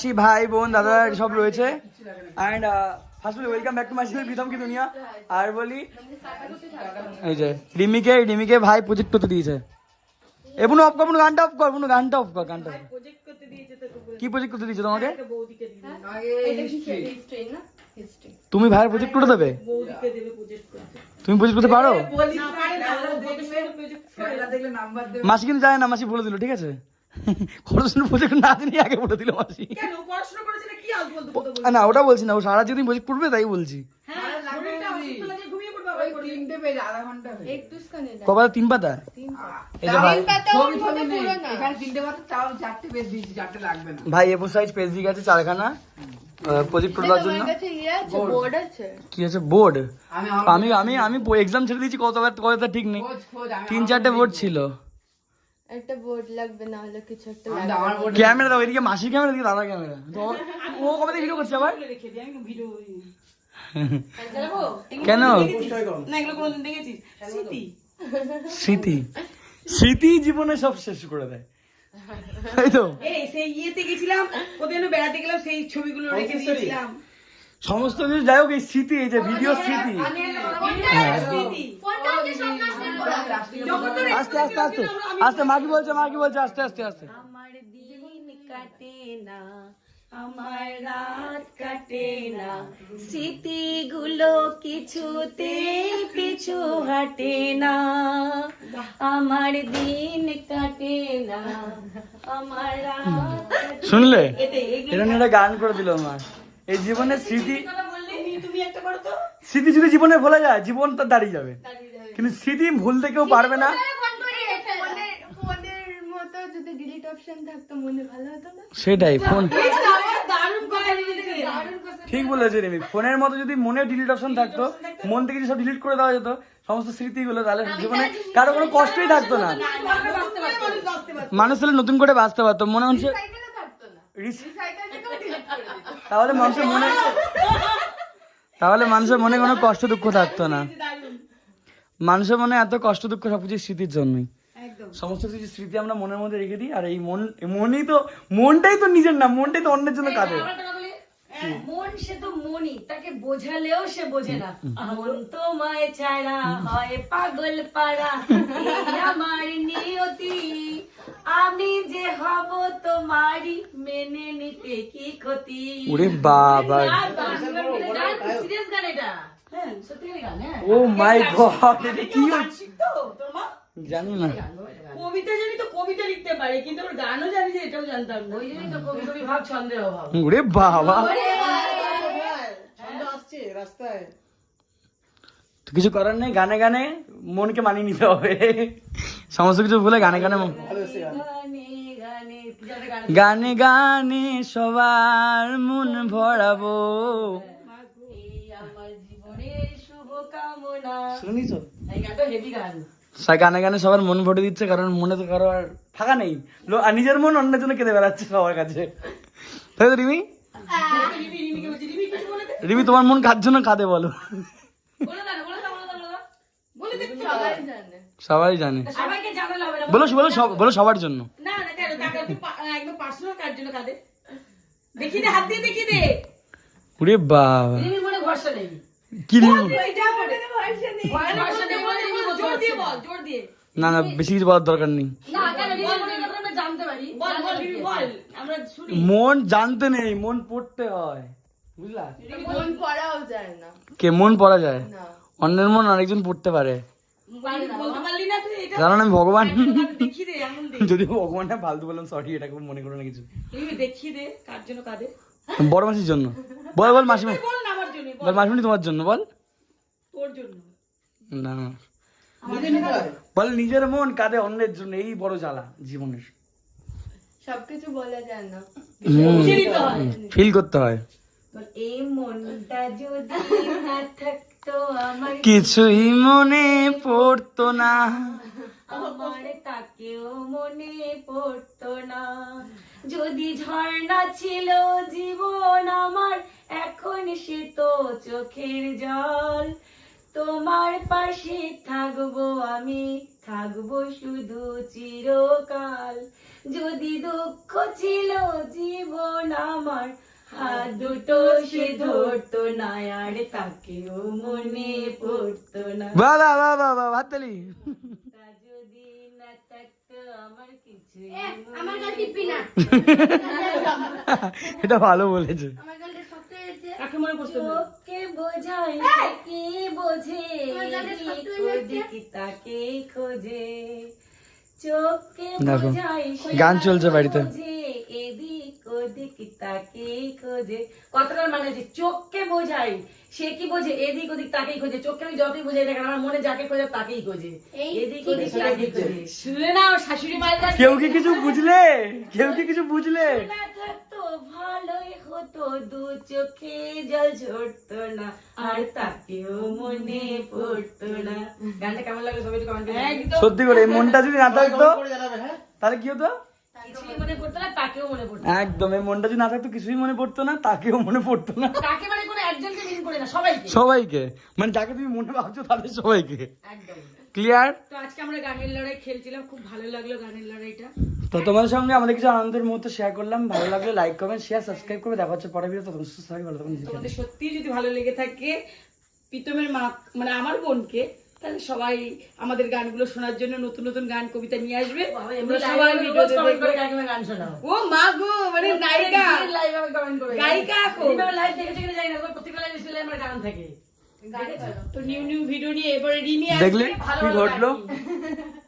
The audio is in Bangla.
মাসি ভাই বোন দাদা সব রয়েছে and first welcome back to my channel Pritam কি দুনিয়া। আর বলি এই যে রিমিকে ভাই প্রজেক্ট করতে দিয়েছে। এমন অফ কর, গানটা অফ কর, গানটা অফ কর, গানটা কি প্রজেক্ট করতে দিয়েছে তোমাকে? তুমি ভাইয়ের প্রজেক্ট করে দেবে? তুমি প্রজেক্ট করতে পারো? মাসি কিন্তু জানে না, মাসি বলে দিল ঠিক আছে। পড়াশোনার প্রজেক্ট না জানি আগে বলে দিল মাসি। না ওটা বলছি না, ও সারা জীবন প্রজেক্ট করবে তাই বলছি। কবার 3 পাতা? ভাই এ4 সাইজ পেজ দিয়ে গেছে 4খানা প্রজেক্ট করার জন্য। কি আছে বোর্ড? আমি এক্সাম ছেড়ে দিয়েছি কতটা ঠিক নেই, 3-4টে বোর্ড ছিল। একটা বোর্ড লাগবে, না হলে কিছু একটা লাগবে। ক্যামেরা দাও এদিকে, মাসির ক্যামেরা দিকে দাদা ক্যামেরা। ও কবে থেকে ভিডিও করছে আবার? কেন? স্মৃতি জীবনে সব শেষ করে দেয়, তাই তো? সেই ইয়েতে গেছিলাম, কোথায় বেড়াতে গেলাম, সেই ছবিগুলো রেখে দিয়েছিলাম। সমস্ত কিছু যাই হোক, এই স্মৃতি, এই যে ভিডিও স্মৃতি। আস্তে আস্তে আস্তে আস্তে মাকি বলছে আস্তে আস্তে আস্তে। আমার দিন কাটে না, আমার রাত কাটে না, স্মৃতিগুলো কিছুতে পিছু হাঁটে না। আমার দিন কাটে না, আমার রাত। শুনলে এটা নিয়ে একটা গান করে দিল আমার। এই জীবনের স্মৃতি, তুমি একটা করো তো। স্মৃতি যদি জীবনে ভোলা যায় জীবন তার দাঁড়িয়ে যাবে, কিন্তু স্মৃতি ভুলতে কেউ পারবে না। ফোনের মতো যদি ডিলিট অপশন থাকতো মনে ভালো হতো না? সেটাই, ফোন দারুণ কথা ঠিক বলেছে রিমি। ফোনের মতো যদি মনে ডিলিট অপশন থাকতো, মন থেকে যদি সব ডিলিট করে দেওয়া যেত সমস্ত স্মৃতিগুলো, তাহলে জীবনে কারো কোনো কষ্টই থাকতো না। মানুষ তাহলে নতুন করে বাঁচতে পারতো, মনে হচ্ছে। তাহলে মানুষের মনে কোনো কষ্ট দুঃখ থাকতো না। মানুষের মনে এত কষ্ট দুঃখ সবকিছু স্মৃতির জন্যই। সমস্ত কিছু স্মৃতি আমরা মনের মধ্যে রেখে দিই। আর এই মনটাই তো নিজের না, মনটাই তো অন্যের জন্য কাঁদে। মন সে তো মনই, তাকে বোঝালেও সে বোঝে না। মন তোমায় ছাড়া হয় পাগল পাড়া, এই আমার নিয়তি, আমি যে হব তোমারই, মেনে নিতে কি ক্ষতি। ওরে বাবা, সিরিয়াস গান এটা। হ্যাঁ সত্যি গান। ও মাই গড, এটা কি হচ্ছে জানি না। কবিতা জানি তো, কবিতা লিখতে পারি, কিন্তু ওর গানও জানি যে এটাও জানতাম না। ওই জন্যই তো কবি কবি ভাব, ছন্দের অভাব। ওরে বাবা, কিছু করার নেই, গানে গানে মনকে মানিয়ে নিতে হবে। সমস্ত কিছু ভুলে গানে গানে গানে গানে সবার মন ভরাবো। আমার জীবনের শুভ কামনা। শুনিছো? এই গানটা হেভি গান। গানে গানে সবার মন ভরে দিচ্ছে, কারণ মনে তো কারো আর ফাঁকা নেই, আর নিজের মন অন্যের জন্য কেঁদে বেড়াচ্ছে সবার কাছে, তাই তো রিমি? রিমি তোমার মন কার জন্য কাঁদে বলো? সবাই জানে। বলো বলো সবার জন্য। ওরে বাবা, কি না না, বেশি কিছু বলার দরকার নেই। মন জানতে নেই, মন পড়তে হয়, বুঝলা? মন পড়াও যায় না। কে মন পড়া যায়? অন্যের মন আরেকজন পড়তে পারে। জানো না আমি ভগবান, যদি ভগবান না ফালতু বললাম, সরি, এটা খুব মনে করো না কিছু। বড় মাসির জন্য বল, বল মাসিমা, বল মাসিমণি তোমার জন্য বল। না বল, নিজের মন কাঁদে অন্যের জন্য, এই বড় জ্বালা জীবনের। সবকিছু বলা যায় না, ফিল করতে হয়। এই মনটা যদি না থাকতো আমার, কিছুই মনে পড়তো না, আমার তাকেও মনে পড়তো না। যদি ঝর্ণা ছিল জীবন আমার, এখন সে তো চোখের জল। তোমার পাশে থাকবো আমি, থাকবো শুধু চিরকাল। যদি দুঃখ ছিল জীবন আমার, হাত দুটো সে ধরতো না, আর তাকেও মনে পড়তো না। বাহ বাহ বাহ বাহ বাহ, হাততালি। তা যদি না থাকতো আমার কিছু, আমার গাল টিপবি না। এটা ভালো বলেছে। আমার গালটা শক্ত হয়েছে। কাকে মনে পড়তো না? চোখকে বোঝাই কি বোঝে, দেখি তাকে খোঁজে। চোখকে দেখো, বোঝাই গান চলছে বাড়িতে। এদিক ওদিক তাকে খোঁজে। কথাটার মানে যে চোখকে বোঝাই, সে কি বোঝে? এদিক ওদিক তাকেই খোঁজে। চোখকে আমি যতই বোঝাই না কেন, আমার মনে যাকে খোঁজে তাকেই খোঁজে। এদিক ওদিক তাকেই খোঁজে। শুনে নাও শাশুড়ি মায়ের কাছে। কেউ কি কিছু বুঝলে? কেউ কি কিছু বুঝলে? না থাকতো ভালোই হতো, দু চোখে জল ঝরতো না, আর তাকেও মনে পড়তো না। গানটা কেমন লাগলো সবাই একটু কমেন্ট করে। সত্যি করে এই মনটা যদি না থাকতো তাহলে কি হতো? কিছুই মনে পড়তো না, তাকেও মনে পড়তো না। একদম, এই মনটা যদি না থাকতো কিছুই মনে পড়তো না, তাকেও মনে পড়তো না। তাকে মানে কোনো একজনকে মিন করে না, সবাইকে। সবাইকে, মানে যাকে তুমি মনে ভাবছো তাদের সবাইকে। একদম ক্লিয়ার? তো আজকে আমরা গানের লড়াই খেলছিলাম, খুব ভালো লাগলো গানের লড়াইটা। তো তোমাদের সঙ্গে আমাদের কিছু আনন্দের মুহূর্ত শেয়ার করলাম। ভালো লাগলে লাইক কমেন্ট শেয়ার সাবস্ক্রাইব করে দেখা হচ্ছে পরের ভিডিও। তখন সুস্থ থাকবে, ভালো থাকবেন। তোমাদের সত্যি যদি ভালো লেগে থাকে প্রীতমের মা, মানে আমার বোনকে, তাহলে সবাই আমাদের গানগুলো শোনার জন্য নতুন নতুন গান কবিতা নিয়ে আসবে। তোমরা সবাই ভিডিওতে দেখবে। গান শোনাও। ও মা গো, মানে নায়িকা, লাইভ আমি কমেন্ট করে গায়িকা এখন। লাইভ দেখেছে কিনা জানি না, প্রত্যেকটা লাইভ স্টাইলে আমার গান থাকে। তো নিউ নিউ ভিডিও নিয়ে এবারে রিমি দেখলে ভালো কি ভালো ঘটলো? গান নিয়ে।